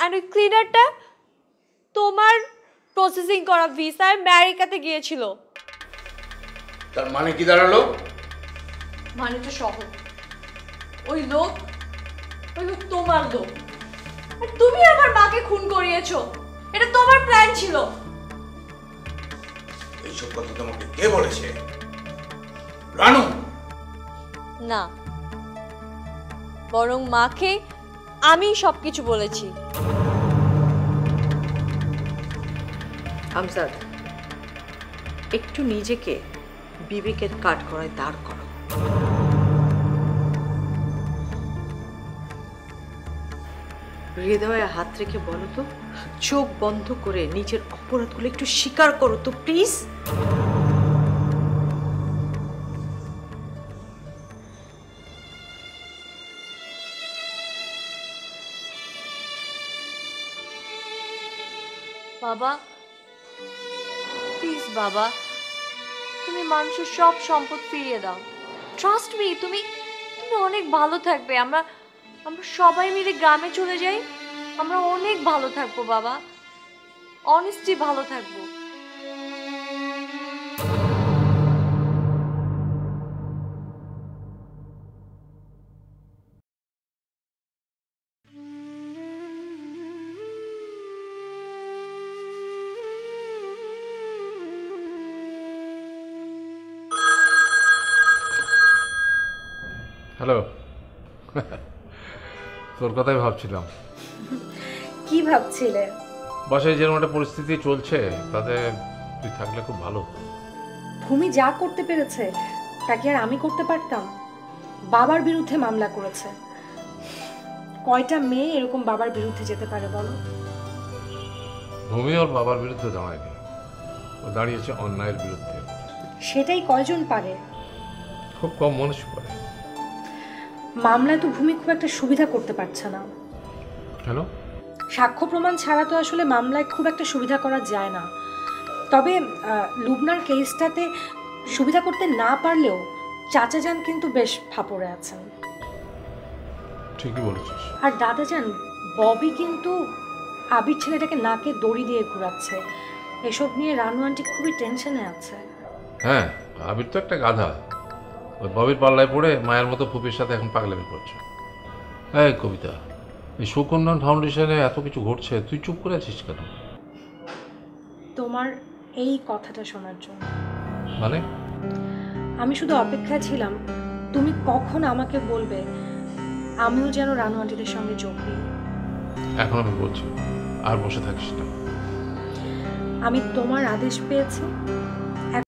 আর ওই ক্লিনারটা তোমার প্রসেসিং করা ভিসায় আমেরিকাতে গিয়েছিল। তার মানে কি দাঁড়ালো? মানে তো সহজ, ওই লোক তোমার লোক, আর তুমি আমার মাকে খুন করিয়েছো। এটা তোমার প্ল্যান ছিল। এইসব কথা তোমাকে কে বলেছে? রানু? না, বরং মাকে আমি সবকিছু বলেছি। আমজাদ, একটু নিজেকে বিবেকের কাঠগড়ায় দাঁড় করো। হৃদয়ে হাত রেখে বলো তো, চোখ বন্ধ করে নিজের অপরাধগুলো একটু স্বীকার করো তো প্লিজ। বাবা প্লিজ, বাবা তুমি মানুষের সব সম্পদ ফিরিয়ে দাও। ট্রাস্ট মি, তুমি অনেক ভালো থাকবে। আমরা সবাই মিলে গ্রামে চলে যাই, আমরা অনেক ভালো থাকবো বাবা, অনেস্টলি ভালো থাকবো। হ্যালো, তোর কথাই ভাবছিলাম। কি ভাবছিলে? বাসায় যেরকম একটা পরিস্থিতি চলছে তাতে তুই থাকলে খুব ভালো। ভূমি যা করতে পেরেছে তা কি আর আমি করতে পারতাম? বাবার বিরুদ্ধে মামলা করেছে। কয়টা মেয়ে এরকম বাবার বিরুদ্ধে যেতে পারে বলো? ভূমি ওর বাবার বিরুদ্ধে দাঁড়ায়নি, ও দাঁড়িয়েছে অন্যায়ের বিরুদ্ধে। সেটাই কয়জন পারে? খুব কম মানুষ পারে। মামলায় তো ভূমি খুব একটা সুবিধা করতে পারছে না। কেন? সাক্ষ্য প্রমাণ ছাড়া তো আসলে মামলায় খুব একটা সুবিধা করা যায় না। তবে লুবনার কেসটাতে সুবিধা করতে না পারলেও চাচাজান কিন্তু বেশ ফাপড়ে আছেন। ঠিকই বলেছিস। আর দাদাজান, ববি কিন্তু আবির ছেলেটাকে নাকে দড়ি দিয়ে ঘোরাচ্ছে। এসব নিয়ে রানু আন্টি খুবই টেনশনে আছে। হ্যাঁ, আবির তো একটা গাধা। ওই ববির পাল্লায় পড়ে মায়ের মতো ফুপির সাথে এখন পাগলামি করছে। এই কবিতা, এই সুকন্যন ফাউন্ডেশনে এত কিছু ঘটছে, তুই চুপ করে আছিস কেন? তোমার এই কথাটা শোনার জন্য। মানে? আমি শুধু অপেক্ষায় ছিলাম তুমি কখন আমাকে বলবে আমিও যেন রানু আন্টিদের সঙ্গে যোগ দিই। এখন আমি বলছি, আর বসে থাকিস না। আমি তোমার আদেশ পেয়েছি,